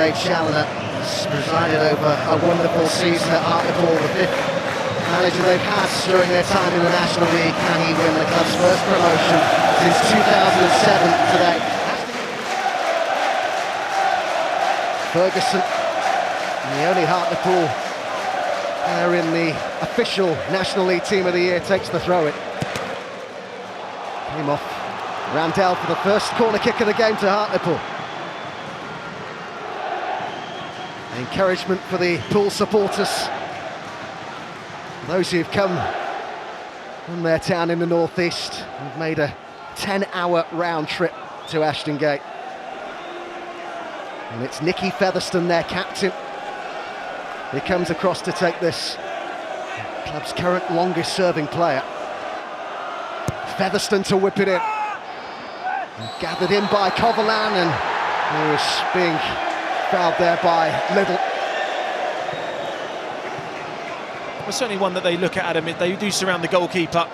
Dave Challoner has presided over a wonderful season at Hartlepool, the fifth manager they've had during their time in the National League. Can he win the club's first promotion since 2007 today? Ferguson, the only Hartlepool player in the official National League Team of the Year, takes the throw-in. Came off Randell for the first corner kick of the game to Hartlepool. Encouragement for the Pool supporters, those who've come from their town in the northeast and made a 10-hour round trip to Ashton Gate. And it's Nicky Featherstone, their captain. He comes across to take this, club's current longest-serving player. Featherstone to whip it in. And gathered in by Coverland, and he was being fouled there by Little. Well, certainly one that they look at, Adam. They do surround the goalkeeper.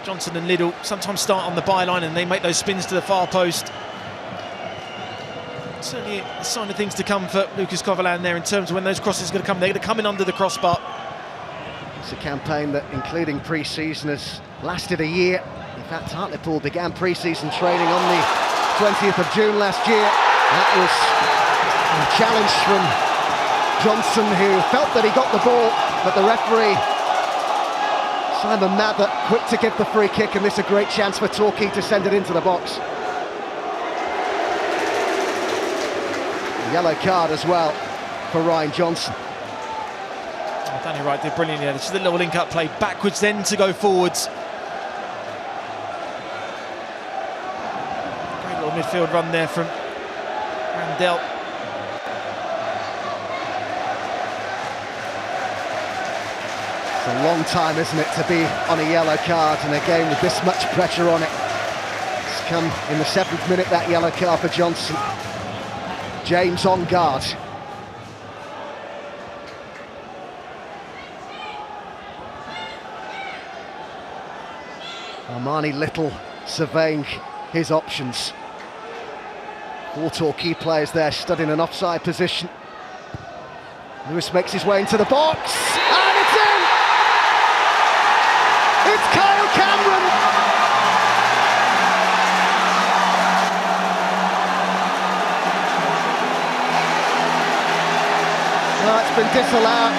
Johnson and Liddell sometimes start on the byline and they make those spins to the far post. Certainly a sign of things to come for Lucas Coverland there in terms of when those crosses are going to come. They're going to come in under the crossbar. It's a campaign that, including pre-season, has lasted a year. In fact, Hartlepool began pre-season training on the 20th of June last year. That was a challenge from Johnson, who felt that he got the ball, but the referee, Simon Mather, quick to give the free kick, and this is a great chance for Torquay to send it into the box. A yellow card as well for Ryan Johnson. Oh, Danny Wright did brilliantly. This is a little link-up play backwards, then to go forwards. Great little midfield run there from Randell. It's a long time, isn't it, to be on a yellow card in a game with this much pressure on it. It's come in the 7th minute, that yellow card for Johnson. James on guard. Armani Little surveying his options. 4 Torquay players there stood in an offside position. Lewis makes his way into the box, and it's in! It's Kyle Cameron! Well, it's been disallowed.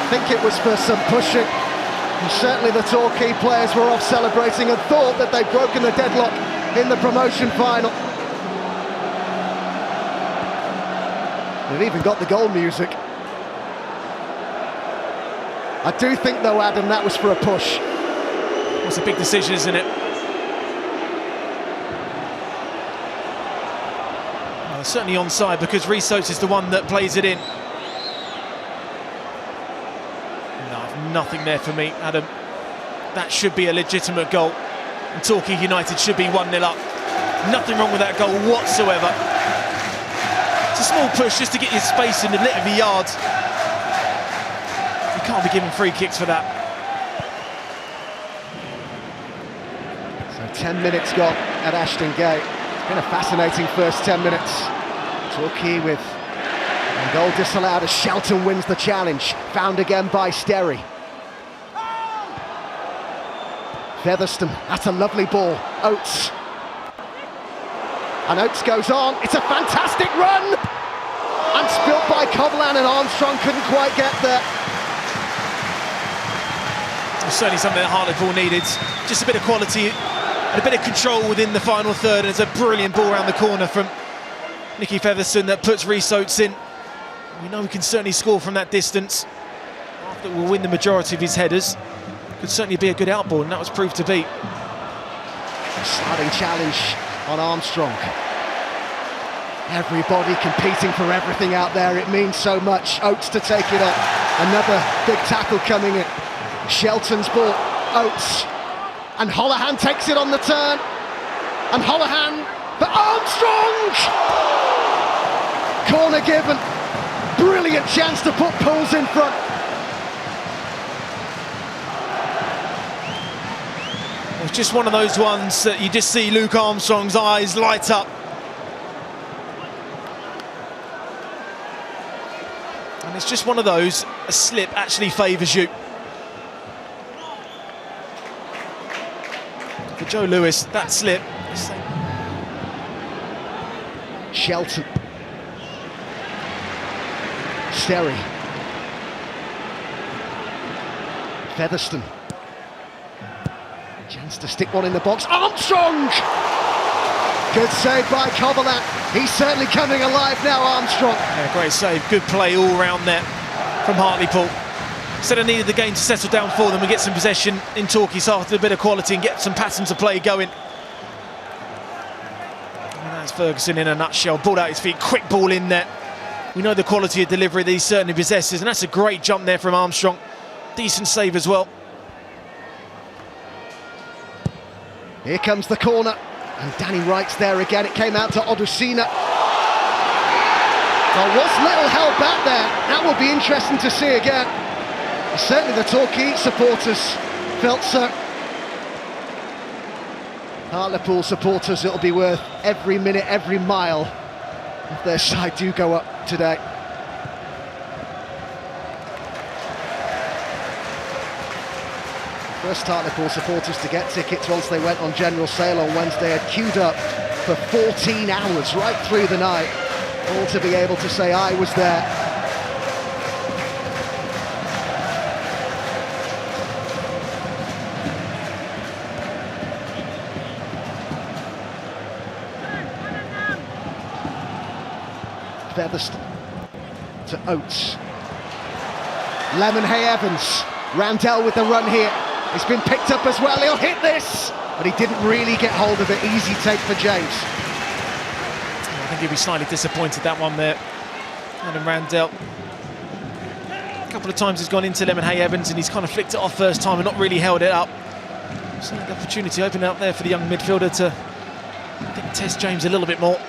I think it was for some pushing. And certainly the Torquay players were off celebrating and thought that they'd broken the deadlock in the promotion final. They've even got the goal music. I do think, though, Adam, that was for a push. It's a big decision, isn't it? Well, certainly onside, because Rees-Oates is the one that plays it in. No, nothing there for me, Adam. That should be a legitimate goal. And Torquay United should be 1-0 up. Nothing wrong with that goal whatsoever. It's a small push just to get your space in the lit of the yards. You can't be given free kicks for that. So 10 minutes gone at Ashton Gate. It's been a fascinating first 10 minutes. Torquay with a goal disallowed as Shelton wins the challenge. Found again by Sterry. Featherstone, that's a lovely ball. Oates. And Oates goes on. It's a fantastic run! And spilt by Coverland, and Armstrong couldn't quite get there. Certainly something that Hartlepool needed. Just a bit of quality and a bit of control within the final third, and it's a brilliant ball around the corner from Nicky Featherstone that puts Rees-Oates in. We know he can certainly score from that distance. Arthur will win the majority of his headers. Could certainly be a good outball, and that was proved to be. Sliding challenge on Armstrong. Everybody competing for everything out there. It means so much. Oates to take it on. Another big tackle coming in. Shelton's ball. Oates. And Holohan takes it on the turn. And Holohan for Armstrong! Corner given. Brilliant chance to put Pools in front. It's just one of those ones that you just see Luke Armstrong's eyes light up. And it's just one of those, a slip actually favours you. For Joe Lewis, that slip. Shelton. Sterry. Featherstone. Chance to stick one in the box. Armstrong! Good save by Coverland. He's certainly coming alive now, Armstrong. Yeah, great save. Good play all round there from Hartlepool. Said I needed the game to settle down for them and get some possession in Torquay, so after a bit of quality and get some patterns of play going. And that's Ferguson in a nutshell. Ball out his feet, quick ball in there. We know the quality of delivery that he certainly possesses, and that's a great jump there from Armstrong. Decent save as well. Here comes the corner, and Danny Wright's there again. It came out to Odusina. Well, was little held back there. That will be interesting to see again. Certainly the Torquay supporters felt so. Hartlepool supporters, it'll be worth every minute, every mile if their side do go up today. First Hartlepool supporters to get tickets once they went on general sale on Wednesday had queued up for 14 hours right through the night, all to be able to say I was there. Featherstone to Oates. Lemonhay-Evans. Randell with the run here. It's been picked up as well. He'll hit this, but he didn't really get hold of it. Easy take for James. I think he'll be slightly disappointed that one there. Adam Randell. A couple of times he's gone into Lemonhay-Evans and he's kind of flicked it off first time and not really held it up. So the opportunity opened up there for the young midfielder to, I think, test James a little bit more.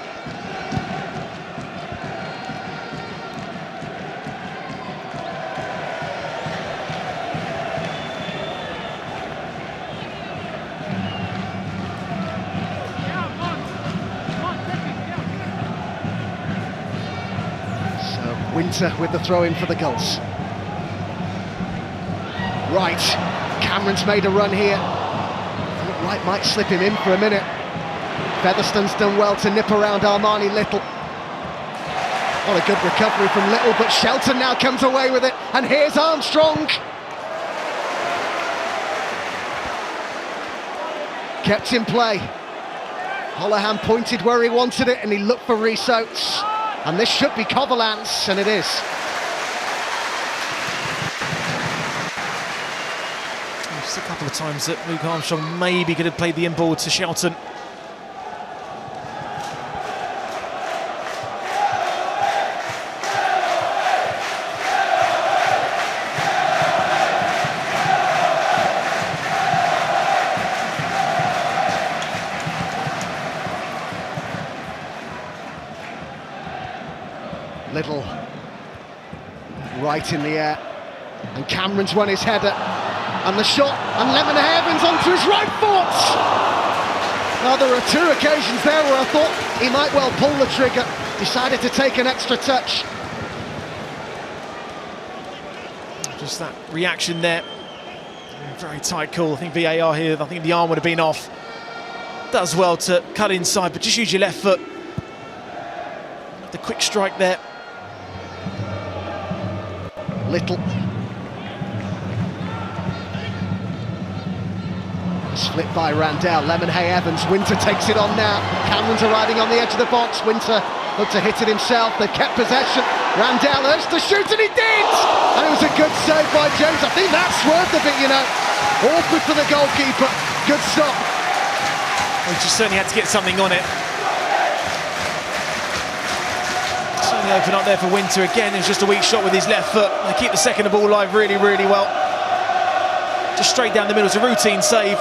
Winter with the throw-in for the Gulls. Wright. Cameron's made a run here. Wright might slip him in for a minute. Featherstone's done well to nip around Armani Little. What a good recovery from Little, but Shelton now comes away with it. And here's Armstrong. Kept in play. Holohan pointed where he wanted it and he looked for Rhys Oates. And this should be Coverland's, and it is. Just a couple of times that Luke Armstrong maybe could have played the inboard to Shelton. Little right in the air, and Cameron's won his header, and the shot, and Lemonhay-Evans onto his right foot. Now there are two occasions there where I thought he might well pull the trigger, decided to take an extra touch. Just that reaction there, very tight call. I think VAR here, I think the arm would have been off. Does well to cut inside, but just use your left foot. The quick strike there. Little. Split by Randell. Lemonhay-Evans. Winter takes it on now. Cameron's arriving on the edge of the box. Winter looked to hit it himself. They've kept possession. Randell urged to shoot, and he did! And it was a good save by James. I think that swerved a bit, you know. Awkward for the goalkeeper. Good stop. Well, he just certainly had to get something on it. Open up there for Winter again. It was just a weak shot with his left foot. They keep the second ball alive really, really well. Just straight down the middle. It's a routine save.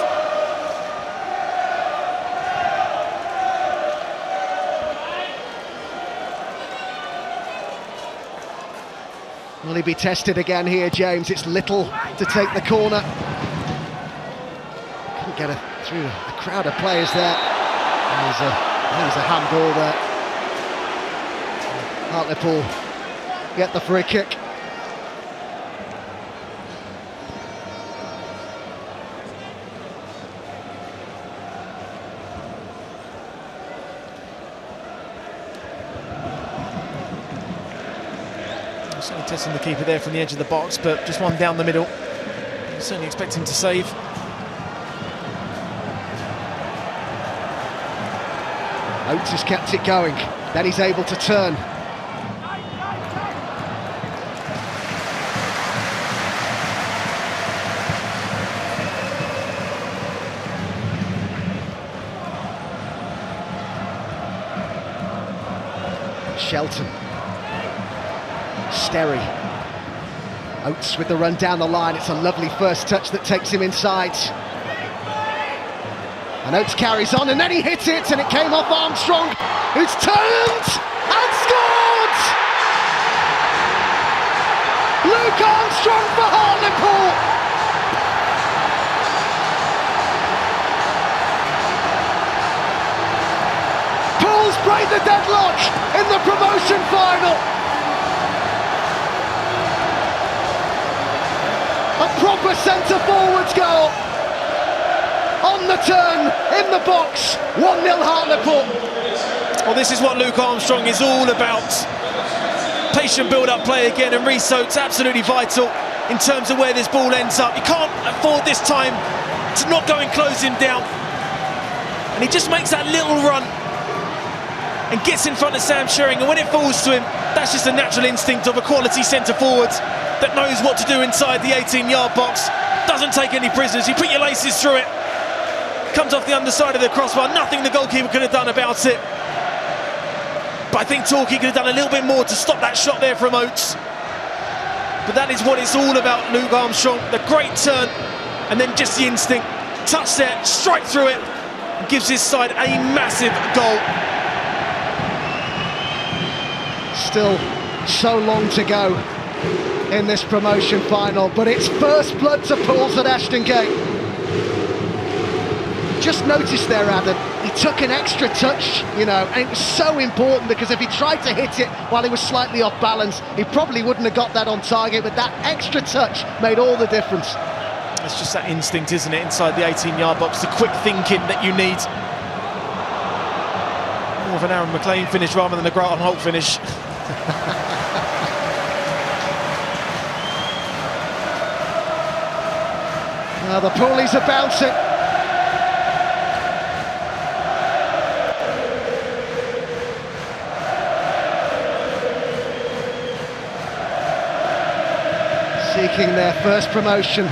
Will he be tested again here, James? It's Little to take the corner. Couldn't get through a crowd of players there. There was a handball there. Hartlepool get the free kick. Certainly testing the keeper there from the edge of the box, but just one down the middle. Certainly expect him to save. Oates has kept it going, then he's able to turn. Shelton. Sterry. Oates with the run down the line. It's a lovely first touch that takes him inside. And Oates carries on, and then he hits it, and it came off Armstrong, who's turned and scored! Luke Armstrong for Hartlepool! Pools break the deadlock in the promotion final. A proper centre-forwards goal. On the turn, in the box, 1-0 Hartlepool. Well, this is what Luke Armstrong is all about. Patient build-up play again, and Rees-Oates absolutely vital in terms of where this ball ends up. You can't afford this time to not go and close him down. And he just makes that little run and gets in front of Sam Sherring, and when it falls to him, that's just a natural instinct of a quality centre-forward that knows what to do inside the 18-yard box, doesn't take any prisoners. You put your laces through it, comes off the underside of the crossbar, nothing the goalkeeper could have done about it. But I think Torquay could have done a little bit more to stop that shot there from Oates. But that is what it's all about, Luke Armstrong. The great turn, and then just the instinct. Touch there, strike through it, and gives his side a massive goal. Still so long to go in this promotion final, but it's first blood to Pools at Ashton Gate. Just noticed there, Adam, he took an extra touch, you know, and it was so important, because if he tried to hit it while he was slightly off balance, he probably wouldn't have got that on target, but that extra touch made all the difference. It's just that instinct, isn't it, inside the 18-yard box, the quick thinking that you need. More of an Aaron McLean finish rather than a Grant Holt finish. Now the Poolies are bouncing. Seeking their first promotion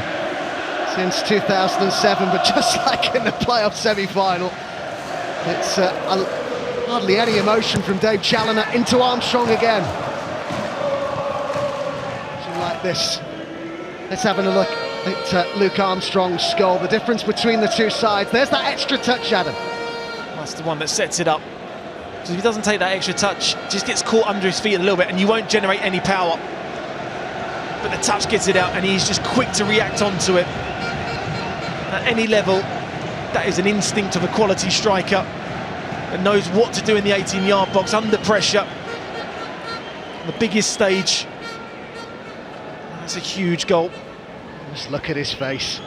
since 2007, but just like in the playoff semi-final, it's hardly any emotion from Dave Challoner into Armstrong again. Something like this. Let's have a look at Luke Armstrong's goal. The difference between the two sides. There's that extra touch, Adam. That's the one that sets it up. Because if he doesn't take that extra touch, just gets caught under his feet a little bit, and you won't generate any power. But the touch gets it out, and he's just quick to react onto it. At any level, that is an instinct of a quality striker that knows what to do in the 18-yard box under pressure. On the biggest stage. That's a huge goal. Just look at his face.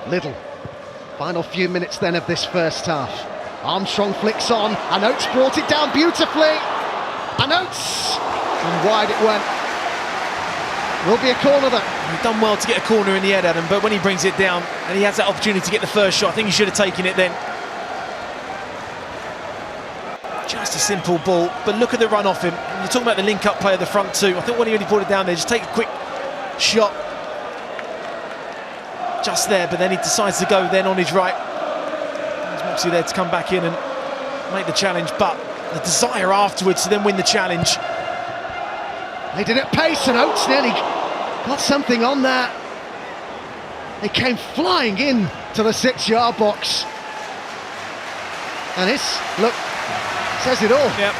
Little. Final few minutes then of this first half. Armstrong flicks on, and Oates brought it down beautifully. And Oates, and wide it went. Will be a corner though. He's done well to get a corner in the head, Adam, but when he brings it down and he has that opportunity to get the first shot, I think he should have taken it then. Just a simple ball, but look at the run off him. You're talking about the link-up play of the front two. I think when he really brought it down there, just take a quick shot. Just there, but then he decides to go then on his right. There's Moxie there to come back in and make the challenge, but the desire afterwards to then win the challenge. They did it pace, and Oates nearly got something on that. They came flying in to the 6-yard box. And this, look, says it all. Yep.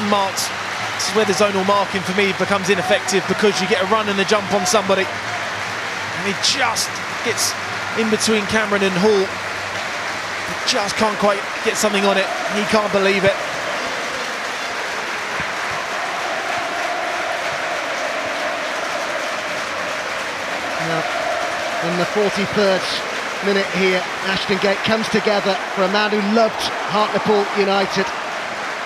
Unmarked. This is where the zonal marking for me becomes ineffective, because you get a run and a jump on somebody. And he just gets in between Cameron and Hall. He just can't quite get something on it. He can't believe it. in the 43rd minute here. Ashton Gate comes together for a man who loved Hartlepool United,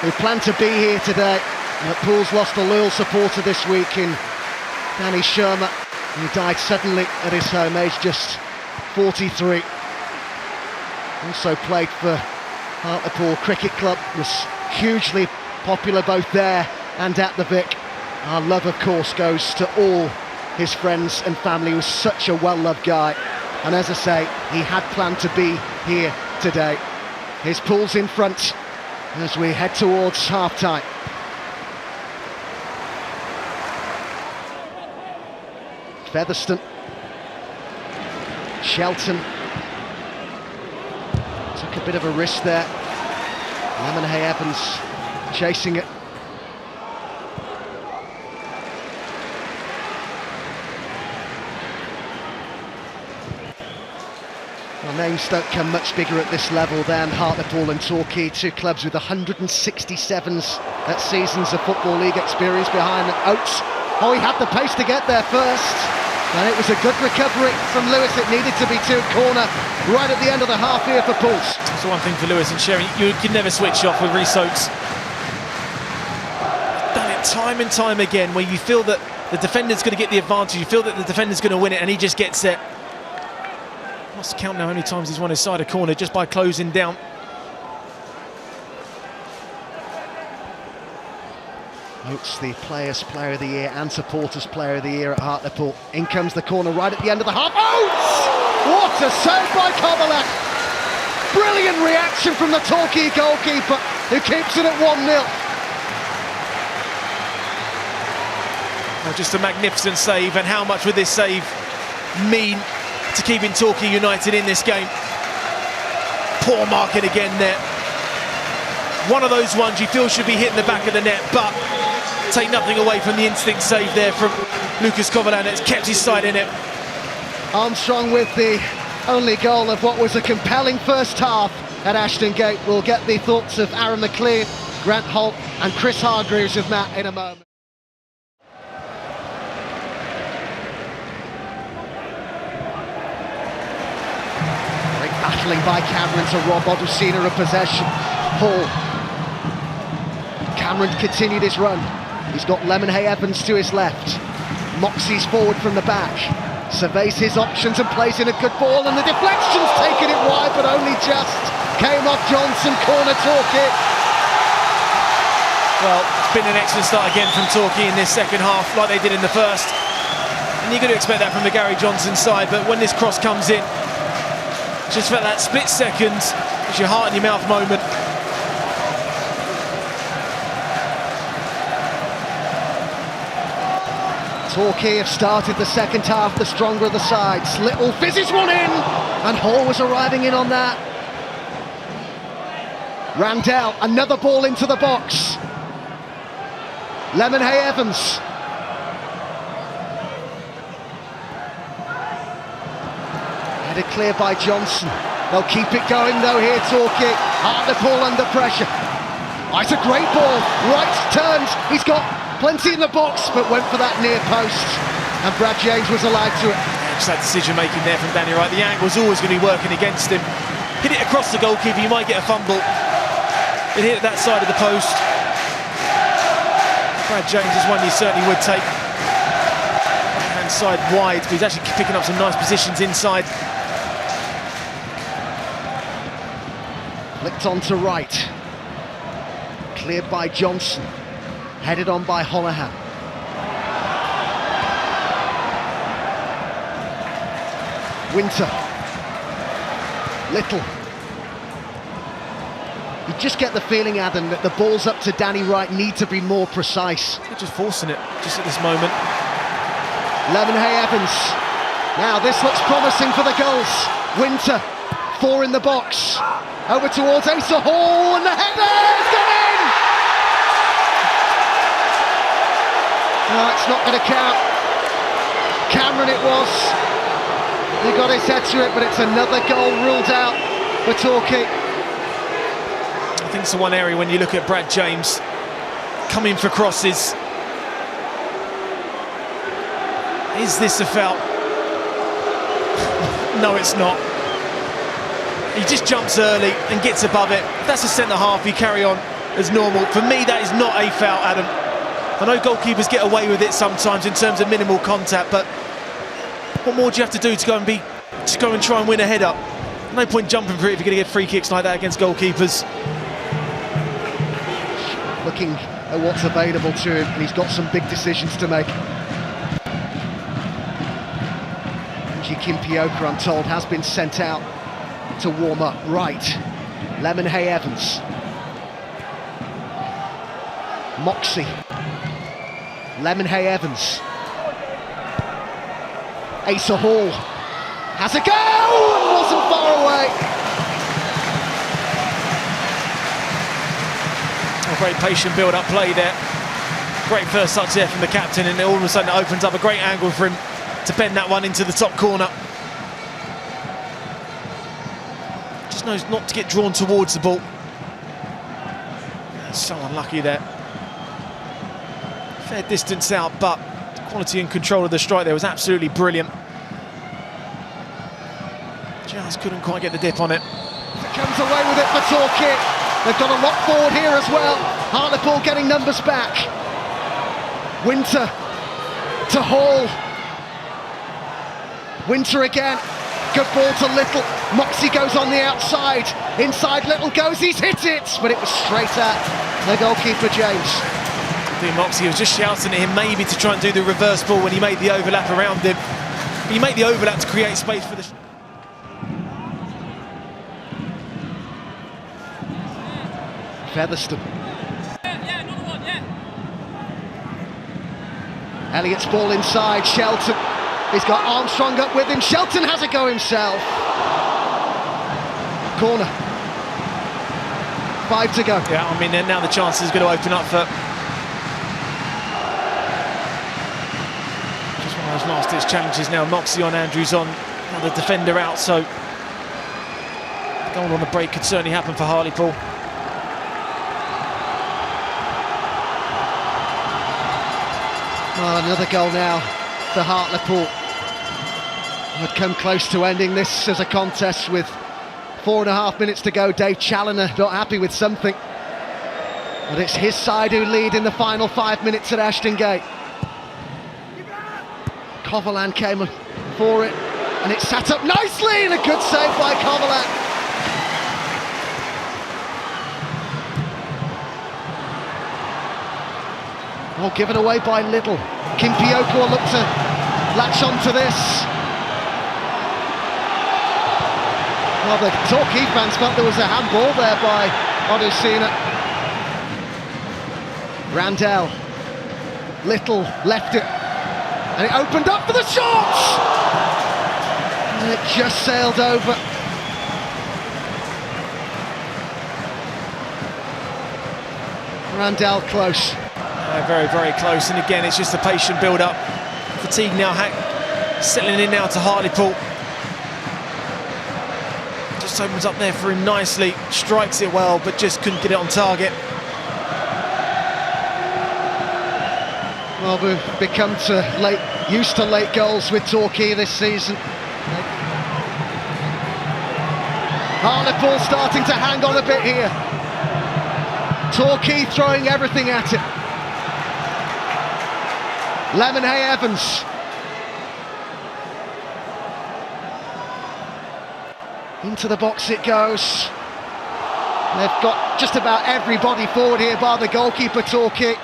who planned to be here today. But Pool's lost a loyal supporter this week in Danny Shermer, who died suddenly at his home, aged just 43. Also played for Hartlepool Cricket Club, was hugely popular both there and at the Vic. Our love, of course, goes to all his friends and family. He was such a well-loved guy. And as I say, he had planned to be here today. His Pool's in front as we head towards half-time. Featherstone, Shelton, took a bit of a risk there. Lemonhay Evans chasing it. Well, names don't come much bigger at this level than Hartlepool and Torquay, two clubs with 167s at seasons of Football League experience behind Oates. Oh, he had the pace to get there first, and it was a good recovery from Lewis. It needed to be to corner right at the end of the half here for Pools. That's the one thing for Lewis and Sherry, you can never switch off with Rhys Oates. Done it time and time again, where you feel that the defender's going to get the advantage, you feel that the defender's going to win it, and he just gets it. Must count now how many times he's won his side a corner just by closing down. Oates, the Players' Player of the Year and Supporters' Player of the Year at Hartlepool. In comes the corner right at the end of the half. Oates! What a save by Kovalek! Brilliant reaction from the Torquay goalkeeper, who keeps it at 1-0. Oh, just a magnificent save, and how much would this save mean to keeping Torquay United in this game? Poor marking again there. One of those ones you feel should be hitting the back of the net, but take nothing away from the instinct save there from Lucas Kovalan. It's kept his side in it. Armstrong with the only goal of what was a compelling first half at Ashton Gate. We'll get the thoughts of Aaron McLean, Grant Holt and Chris Hargreaves with Matt in a moment. Great battling by Cameron to rob Odusina of possession. Hall. Cameron continued his run. He's got Lemonhay Evans to his left. Moxey's forward from the back. Surveys his options and plays in a good ball, and the deflection's taken it wide, but only just. Came off Johnson, corner Torquay. Well, it's been an excellent start again from Torquay in this second half, like they did in the first. And you're going to expect that from the Gary Johnson side, but when this cross comes in, just for that split second, it's your heart in your mouth moment. Torquay have started the second half the stronger of the sides. Little fizzes one in, and Hall was arriving in on that. Randell, another ball into the box. Lemonhay Evans. Headed clear by Johnson. They'll keep it going though here, Torquay. Hartlepool under pressure. Oh, it's a great ball. Right turns. He's got plenty in the box, but went for that near post, and Brad James was allowed to it. Just that decision making there from Danny Wright. The angle's always going to be working against him. Hit it across the goalkeeper, you might get a fumble. It hit that side of the post. Brad James is one you certainly would take. Hand side wide, but he's actually picking up some nice positions inside. Flicked on to right. Cleared by Johnson. Headed on by Holohan. Winter. Little. You just get the feeling, Adam, that the balls up to Danny Wright need to be more precise. They're just forcing it, just at this moment. Lemonhay Evans. Now this looks promising for the goals. Winter, 4 in the box. Over towards Asa Hall, and the header's gone in! No, it's not going to count. Cameron it was. He got his head to it, but it's another goal ruled out for Torquay. I think it's the one area when you look at Brad James coming for crosses. Is this a foul? No, it's not. He just jumps early and gets above it. If that's a centre-half, you carry on as normal. For me, that is not a foul, Adam. I know goalkeepers get away with it sometimes in terms of minimal contact, but what more do you have to do to go and try and win a header? No point jumping for it if you're going to get free kicks like that against goalkeepers. Looking at what's available to him, and he's got some big decisions to make. Kimpioka, I'm told, has been sent out to warm up. Right, Lemonhay Evans, Moxie, Lemonhay Evans, Asa Hall has a go, wasn't far away. A great patient build-up play there. Great first touch there from the captain, and all of a sudden it opens up a great angle for him to bend that one into the top corner. Just knows not to get drawn towards the ball. So unlucky there. Fair distance out, but the quality and control of the strike there was absolutely brilliant. Just couldn't quite get the dip on it. Comes away with it for Torquay. They've got a lot forward here as well. Hartlepool getting numbers back. Winter to Hall. Winter again, good ball to Little. Moxie goes on the outside, inside Little goes, he's hit it, but it was straight at the goalkeeper James. I think Moxie was just shouting at him maybe to try and do the reverse ball when he made the overlap around him. But he made the overlap to create space for the... Featherstone. Elliott's ball inside, Shelton. He's got Armstrong up with him. Shelton has a go himself. Corner. 5 to go. Yeah, I mean, now the chance is going to open up for... Just one of those last-ditch challenges now. Moxie on, Andrews on. Another defender out, so... Goal on the break could certainly happen for Hartlepool. Well, another goal now for Hartlepool. Had come close to ending this as a contest with 4.5 minutes to go. Dave Challoner not happy with something, but it's his side who lead in the final 5 minutes at Ashton Gate. Coverland came for it, and it sat up nicely, and a good save by Coverland. Oh, given away by Little. Kimpioka will look to latch onto this. Well, the Torquay fans felt there was a handball there by Odusina. Randell. Little left it. And it opened up for the shot! And it just sailed over. Randell close. Very, very close, and again it's just a patient build-up. Fatigue now settling in now to Hartlepool. Just opens up there for him nicely, strikes it well, but just couldn't get it on target. Well, we've become used to late goals with Torquay this season. Hartlepool starting to hang on a bit here. Torquay throwing everything at it. Lemonhay Evans. Into the box it goes. They've got just about everybody forward here bar the goalkeeper Torquay.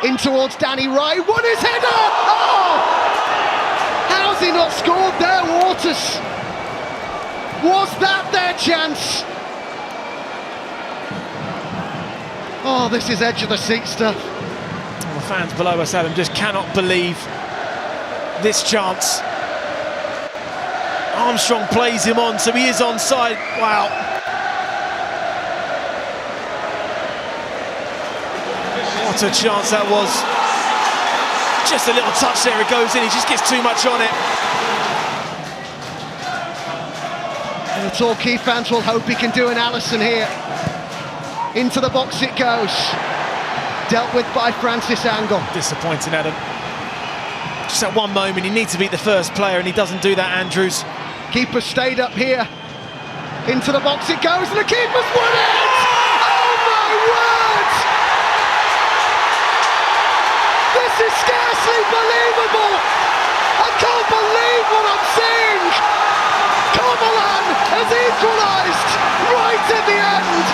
In towards Danny Wright, won his header! Oh! How's he not scored there, Waters? Was that their chance? Oh, this is edge of the seat stuff. Well, the fans below us, Adam, just cannot believe this chance. Armstrong plays him on, so he is onside. Wow. What a chance that was. Just a little touch there, it goes in, he just gets too much on it. And the Torquay fans will hope he can do an Allison here. Into the box it goes. Dealt with by Francis Angle. Disappointing, Adam. Just at one moment, he needs to beat the first player, and he doesn't do that, Andrews. Keeper stayed up here. Into the box it goes, and the keeper's won it! Oh my word! This is scarcely believable! I can't believe what I'm seeing! Coverland has equalised right at the end!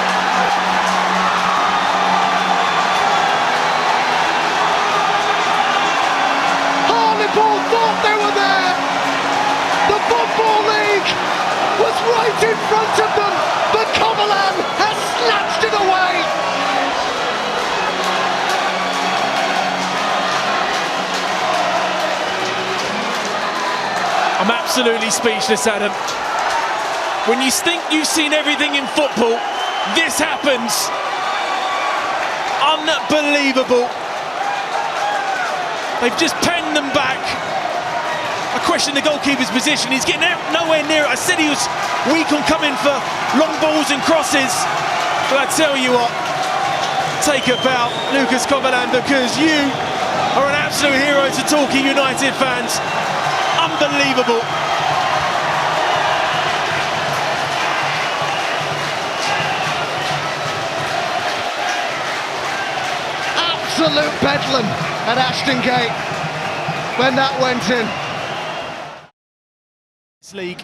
Hartlepool thought they were there! The Football League was right in front of them, but Coverland has snatched it away! I'm absolutely speechless, Adam. When you think you've seen everything in football, this happens. Unbelievable. They've just penned them back. I question the goalkeeper's position. He's getting out nowhere near it. I said he was weak on coming for long balls and crosses. But I tell you what, take a bow, Lucas Coverland, because you are an absolute hero to Torquay United fans. Unbelievable. Absolute bedlam at Ashton Gate when that went in. League.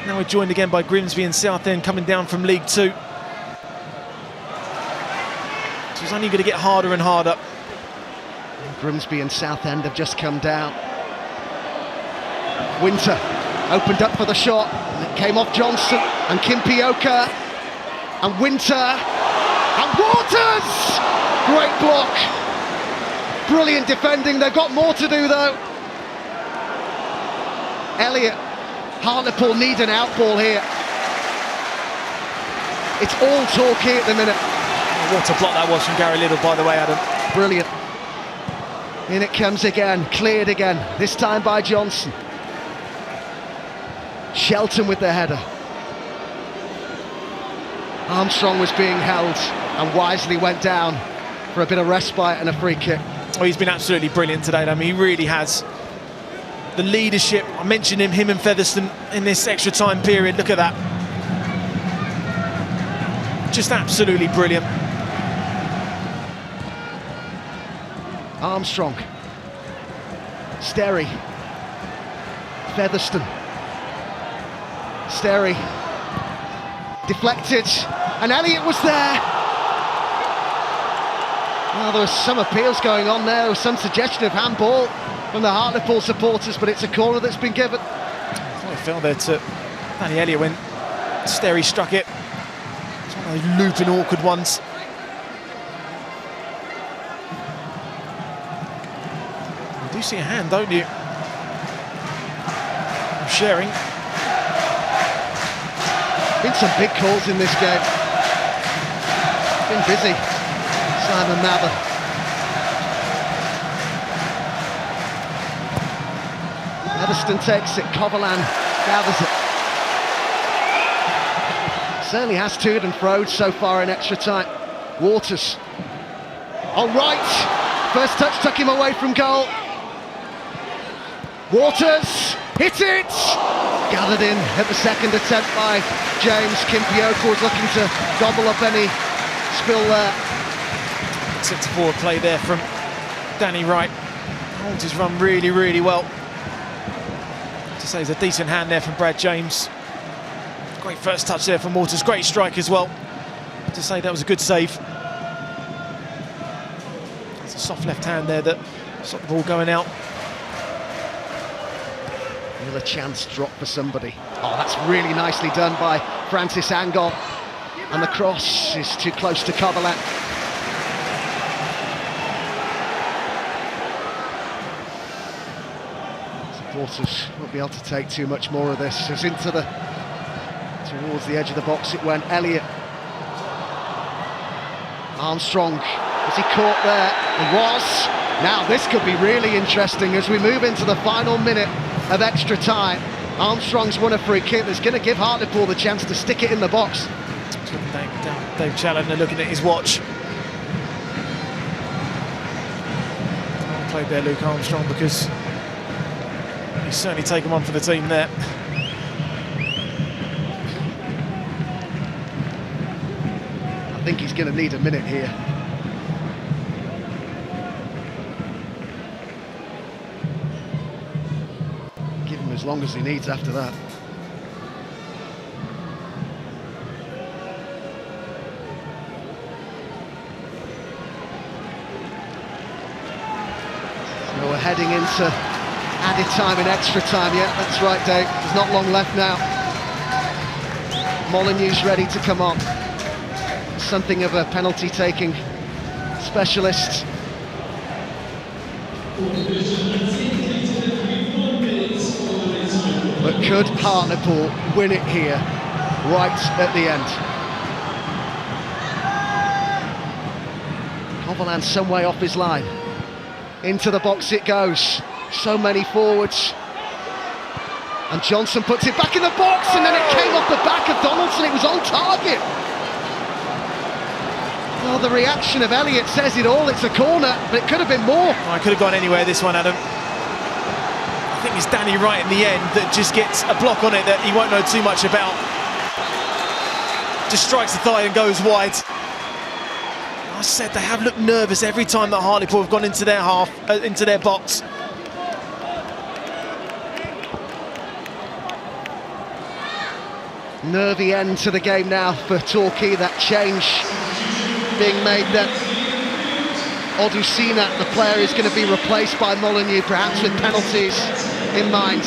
Now we're joined again by Grimsby and Southend coming down from League Two. So it's only going to get harder and harder. Grimsby and Southend have just come down. Winter opened up for the shot, and it came off Johnson and Kimpioka and Winter and Waters! Great block. Brilliant defending. They've got more to do though. Elliott. Hartlepool need an outball here. It's all Torquay at the minute. What a block that was from Gary Little, by the way, Adam. Brilliant. In it comes again, cleared again, this time by Johnson. Shelton with the header. Armstrong was being held and wisely went down for a bit of respite and a free kick. Oh, he's been absolutely brilliant today. I mean, he really has. The leadership, I mentioned him and Featherstone in this extra time period. Look at that. Just absolutely brilliant. Armstrong. Sterry. Featherstone. Sterry. Deflected. And Elliott was there. Well, there was some appeals going on there. There was some suggestion of handball from the Hartlepool supporters, but it's a corner that's been given. I fell there to Danny Elliott when Sterry struck it. It's one of those looping, awkward ones. You do see a hand, don't you? Sharing. Been some big calls in this game. Been busy. Simon Mather. Featherstone takes it, Coverland gathers it. Certainly has toed and froed so far in extra time. Waters. All right. First touch took him away from goal. Waters. Hit it! Gathered in at the second attempt by James. Kimpioka was looking to gobble up any spill there. Centre-forward play there from Danny Wright. Holds his run really, really well. To say there's a decent hand there from Brad James. Great first touch there from Waters. Great strike as well. To say that was a good save. It's a soft left hand there that stopped the ball going out. Will a chance drop for somebody? Oh, that's really nicely done by Francis Angon. And the cross is too close to Coverland. Supporters won't be able to take too much more of this. As into the towards the edge of the box it went. Elliott. Armstrong. Was he caught there? He was. Now this could be really interesting as we move into the final minute of extra time. Armstrong's won a free kick that's going to give Hartlepool the chance to stick it in the box. Dave Challoner looking at his watch. Well played there, Luke Armstrong, because he's certainly taken one for the team there. I think he's going to need a minute here. Give him as long as he needs after that. So we're heading into added time and extra time. Yeah, that's right, Dave. There's not long left now. Molyneux's ready to come on. Something of a penalty-taking specialist. But could Hartlepool win it here, right at the end? Coverland some way off his line. Into the box it goes. So many forwards. And Johnson puts it back in the box, and then it came off the back of Donaldson. It was on target. Well, the reaction of Elliott says it all. It's a corner, but it could have been more. Oh, it could have gone anywhere, this one, Adam. I think it's Danny Wright in the end that just gets a block on it that he won't know too much about. Just strikes the thigh and goes wide. I said they have looked nervous every time that Hartlepool have gone into their into their box. Nervy end to the game now for Torquay. That change being made that Odusina, the player, is going to be replaced by Molyneux, perhaps with penalties in mind.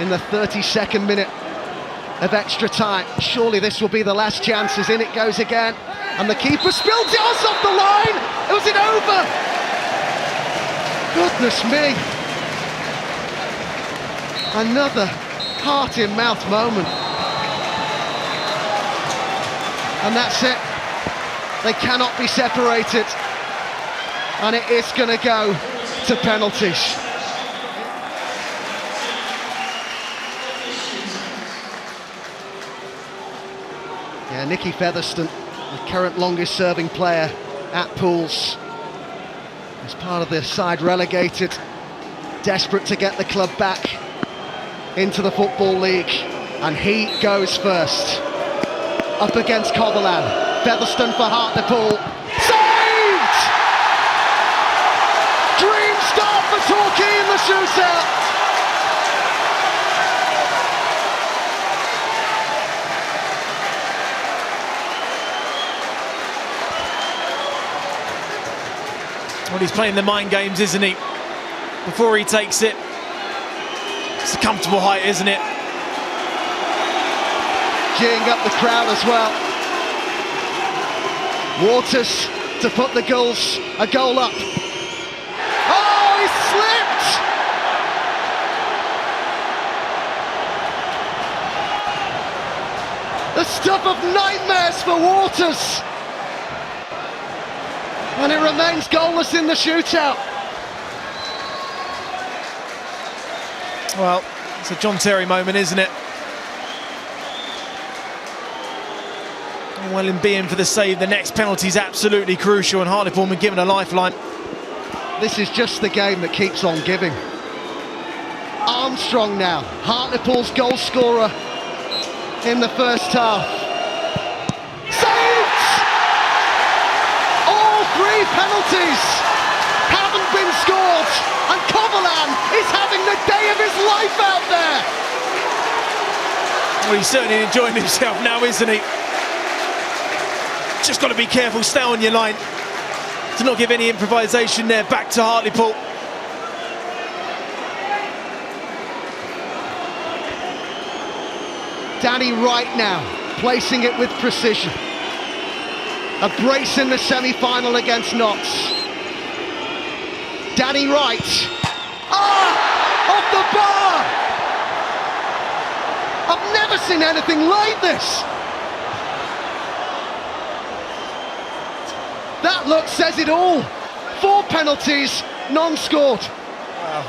In the 32nd minute of extra time, surely this will be the last chance, as in it goes again. And the keeper spilled it off the line. Was it over? Goodness me. Another heart-in-mouth moment. And that's it. They cannot be separated. And it is going to go to penalties. Yeah, Nicky Featherstone, the current longest-serving player at Pools, as part of the side relegated, desperate to get the club back into the Football League, and he goes first. Up against Coverland. Featherstone for Hartlepool. Saved! Dream start for Torquay in the shootout. Well, he's playing the mind games, isn't he? Before he takes it. It's a comfortable height, isn't it? Geeing up the crowd as well. Waters to put a goal up. Oh, he slipped! The stuff of nightmares for Waters. And it remains goalless in the shootout. Well, it's a John Terry moment, isn't it? Well, in being for the save, the next penalty is absolutely crucial, and Hartlepool been given a lifeline. This is just the game that keeps on giving. Armstrong now, Hartlepool's goal scorer in the first half. Saved! All three penalties haven't been scored, and Coverland is having the day of his life out there. Well, he's certainly enjoying himself now, isn't he? Just got to be careful, stay on your line to not give any improvisation there. Back to Hartlepool. Danny Wright now, placing it with precision. A brace in the semi-final against Notts. Danny Wright. Off the bar! I've never seen anything like this. That look says it all. 4 penalties, none scored. Wow.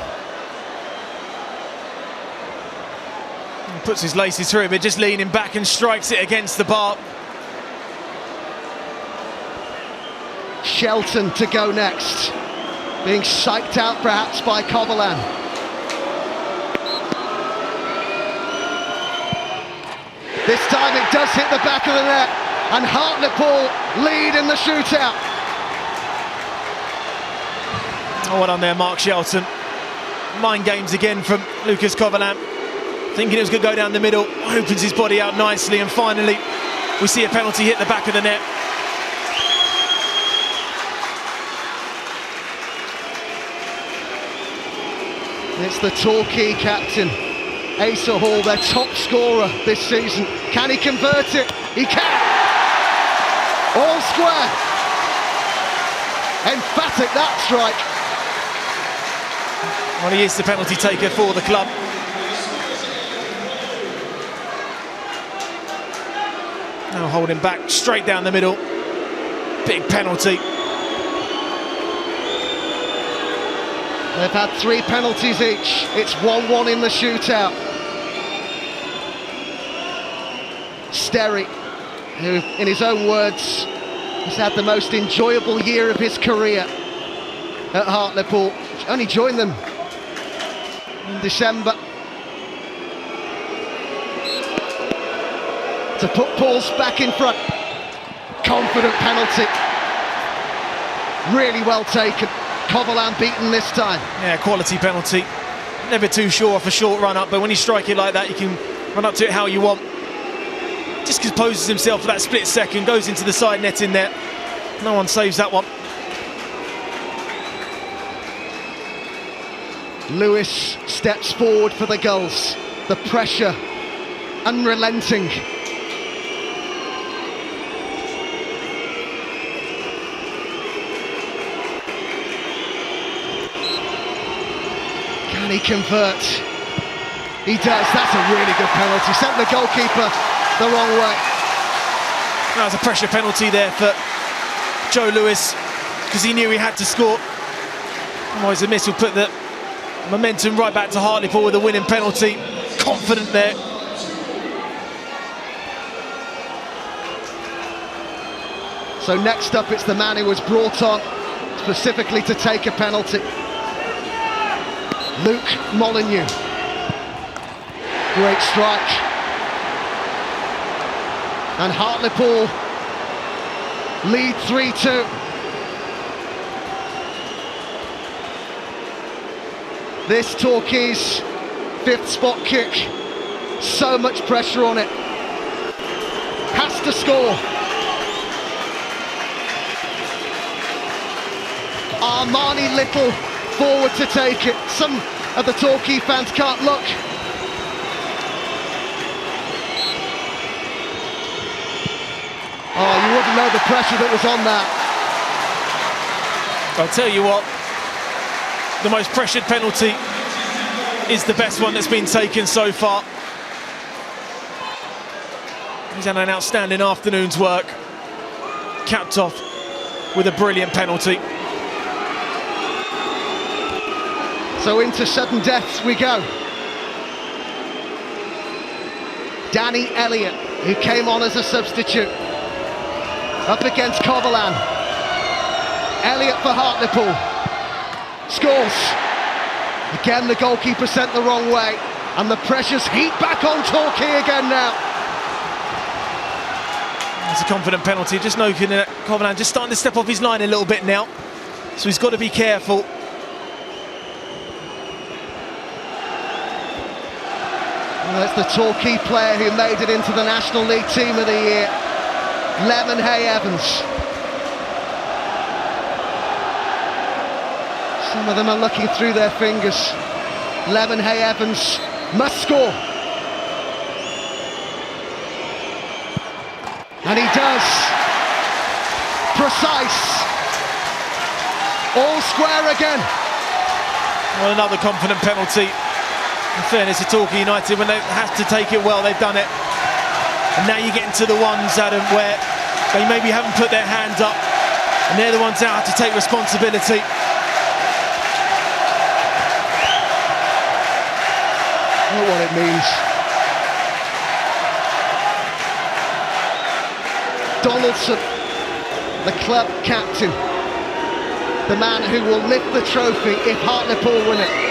He puts his laces through it, but just leaning back and strikes it against the bar. Shelton to go next. Being psyched out perhaps by Coverland. This time it does hit the back of the net, and Hartlepool lead in the shootout. Oh, well done there, Mark Shelton. Mind games again from Lucas Kovalamp. Thinking it was going to go down the middle, opens his body out nicely, and finally we see a penalty hit the back of the net. It's the Torquay captain, Asa Hall, their top scorer this season. Can he convert it? He can! All square! Emphatic that strike. Well, he is the penalty taker for the club. Now holding back, straight down the middle. Big penalty. They've had 3 penalties each. It's 1-1 in the shootout. Sterry, who, in his own words, has had the most enjoyable year of his career at Hartlepool. Only joined them in December. To put Pauls back in front. Confident penalty. Really well taken. Kovalamp beaten this time. Yeah, quality penalty. Never too sure off a short run up, but when you strike it like that, you can run up to it how you want. Just composes himself for that split second, goes into the side net in there. No one saves that one. Lewis steps forward for the goals. The pressure unrelenting. Can he convert? He does. That's a really good penalty. Sent the goalkeeper the wrong way. That was a pressure penalty there for Joe Lewis, because he knew he had to score. Otherwise the miss will put the momentum right back to Hartlepool with a winning penalty. Confident there. So next up it's the man who was brought on specifically to take a penalty. Luke Molyneux. Great strike. And Hartlepool lead 3-2. This Torquay's 5th spot kick. So much pressure on it. Has to score. Armani Little forward to take it. Some of the Torquay fans can't look. Oh, you wouldn't know the pressure that was on that. I'll tell you what, the most pressured penalty is the best one that's been taken so far. He's had an outstanding afternoon's work, capped off with a brilliant penalty. So into sudden deaths we go. Danny Elliott, who came on as a substitute, up against Kovalamp. Elliott for Hartlepool. Scores. Again, the goalkeeper sent the wrong way. And the pressures heat back on Torquay again now. It's a confident penalty. Just noting that Kovalamp just starting to step off his line a little bit now. So he's got to be careful. Well, that's the Torquay player who made it into the National League Team of the Year. Lemon Hay Evans. Some of them are looking through their fingers. Lemon Hay Evans must score. And he does. Precise. All square again. Well, another confident penalty. In fairness to Torquay United, when they have to take it well, they've done it. And now you get into the ones, Adam, where they maybe haven't put their hand up, and they're the ones that have to take responsibility. I know what it means. Donaldson, the club captain, the man who will lift the trophy if Hartlepool win it.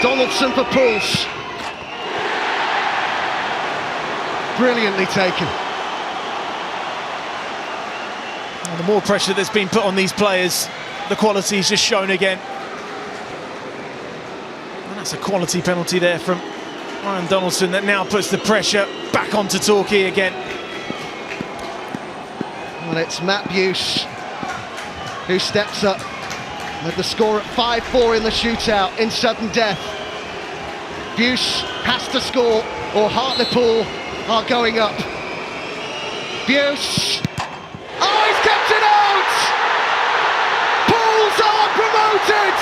Donaldson for Pauls. Brilliantly taken. And the more pressure that's been put on these players, the quality is just shown again. And that's a quality penalty there from Ryan Donaldson that now puts the pressure back onto Torquay again. Well, it's Matt Buse who steps up with the score at 5-4 in the shootout in sudden death. Buse has to score or Hartlepool are going up. Buse. Oh, he's kept it out! Pools are promoted!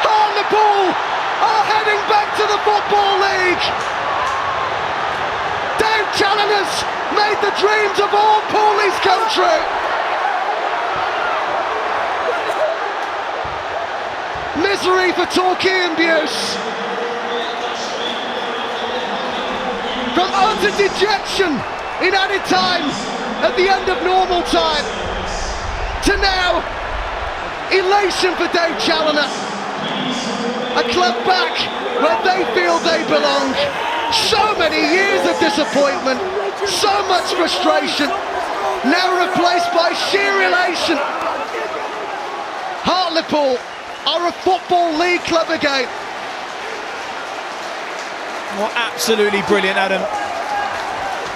Hartlepool are heading back to the Football League! Dave Challoner's made the dreams of all Poolies come true! Misery for Torquay and Buse. From utter dejection in added time at the end of normal time to now elation for Dave Challoner. A club back where they feel they belong. So many years of disappointment, so much frustration, now replaced by sheer elation. Hartlepool are a Football League club again. Well, absolutely brilliant, Adam.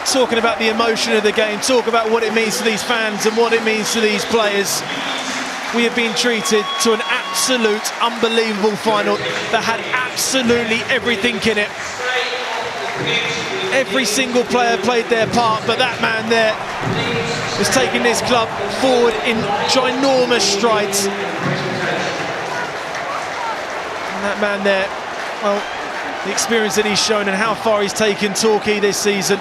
Talking about the emotion of the game, talk about what it means to these fans and what it means to these players. We have been treated to an absolute unbelievable final that had absolutely everything in it. Every single player played their part, but that man there is taking this club forward in ginormous strides. And that man there, well, the experience that he's shown and how far he's taken Torquay this season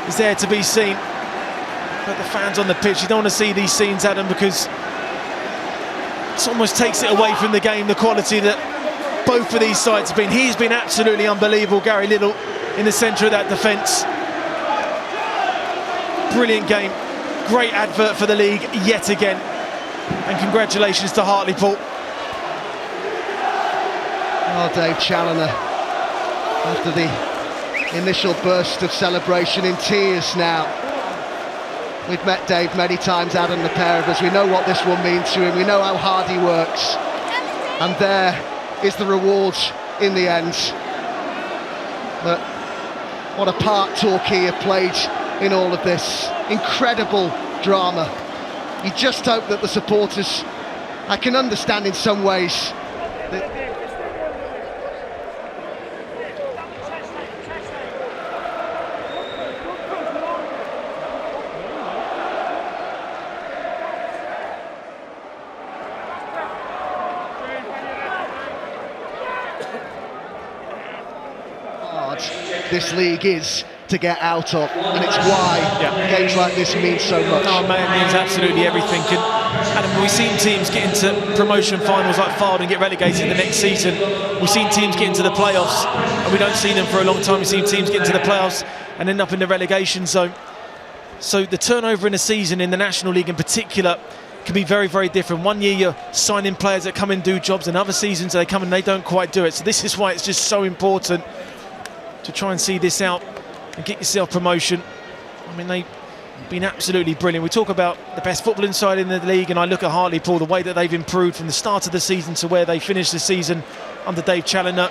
is there to be seen. But the fans on the pitch, you don't want to see these scenes, Adam, because it almost takes it away from the game, the quality that both of these sides have been. He's been absolutely unbelievable, Gary Liddell, in the centre of that defence. Brilliant game, great advert for the league yet again, and congratulations to Hartlepool. Oh, Dave Challoner, after the initial burst of celebration, in tears now. We've met Dave many times, Adam, the pair of us. We know what this will mean to him. We know how hard he works. And there is the reward in the end. But what a part Torquay have played in all of this. Incredible drama. You just hope that the supporters, I can understand in some ways that this league is to get out of, and it's why games like this mean so much. Oh man, it means absolutely everything. Adam, we've seen teams get into promotion finals like Fylde and get relegated the next season. We've seen teams get into the playoffs, and we don't see them for a long time. We've seen teams get into the playoffs and end up in the relegation zone. So the turnover in a season in the National League in particular can be very, very different. One year you're signing players that come and do jobs, and other seasons they come and they don't quite do it. So this is why it's just so important to try and see this out and get yourself promotion. I mean, they've been absolutely brilliant. We talk about the best footballing side in the league, and I look at Hartlepool, the way that they've improved from the start of the season to where they finished the season under Dave Challoner.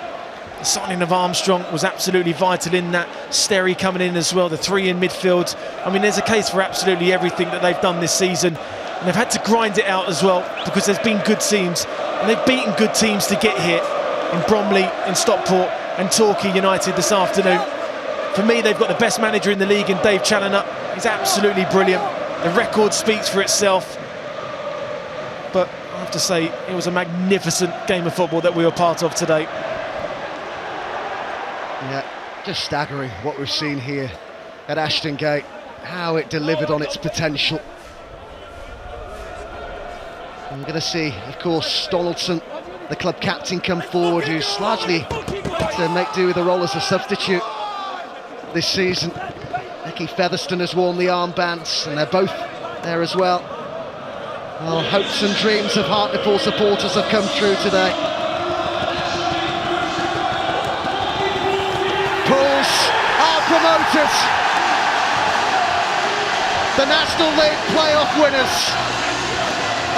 The signing of Armstrong was absolutely vital in that. Sterry coming in as well, the three in midfield. I mean, there's a case for absolutely everything that they've done this season. And they've had to grind it out as well, because there's been good teams, and they've beaten good teams to get here in Bromley, in Stockport, and Torquay United this afternoon. For me, they've got the best manager in the league in Dave Challoner. He's absolutely brilliant. The record speaks for itself. But I have to say, it was a magnificent game of football that we were part of today. Yeah, just staggering what we've seen here at Ashton Gate, how it delivered on its potential. And we're going to see, of course, Donaldson, the club captain, come forward, who's largely to make do with the role as a substitute this season. Nicky Featherstone has worn the armbands, and they're both there as well. Well, hopes and dreams of Hartlepool supporters have come true today. Pools the National League playoff winners.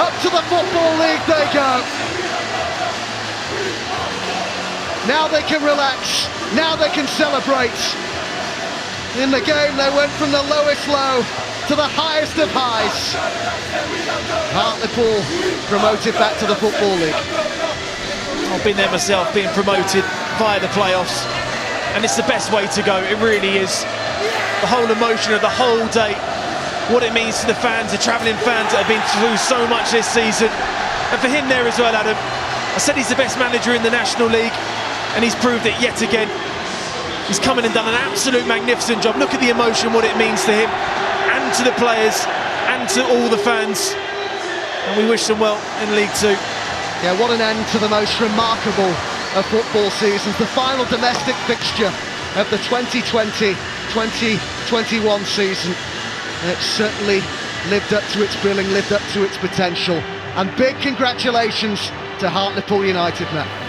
Up to the Football League they go. Now they can relax, now they can celebrate. In the game they went from the lowest low to the highest of highs. Hartlepool promoted back to the Football League. I've been there myself, being promoted via the playoffs, and it's the best way to go. It really is. The whole emotion of the whole day, what it means to the fans, the travelling fans that have been through so much this season, and for him there as well, Adam. I said he's the best manager in the National League, and he's proved it yet again. He's come in and done an absolute magnificent job. Look at the emotion, what it means to him and to the players and to all the fans, and we wish them well in League Two. Yeah, what an end to the most remarkable of football seasons. The final domestic fixture of the 2020-2021 season. And it certainly lived up to its billing, lived up to its potential. And big congratulations to Hartlepool United, Matt.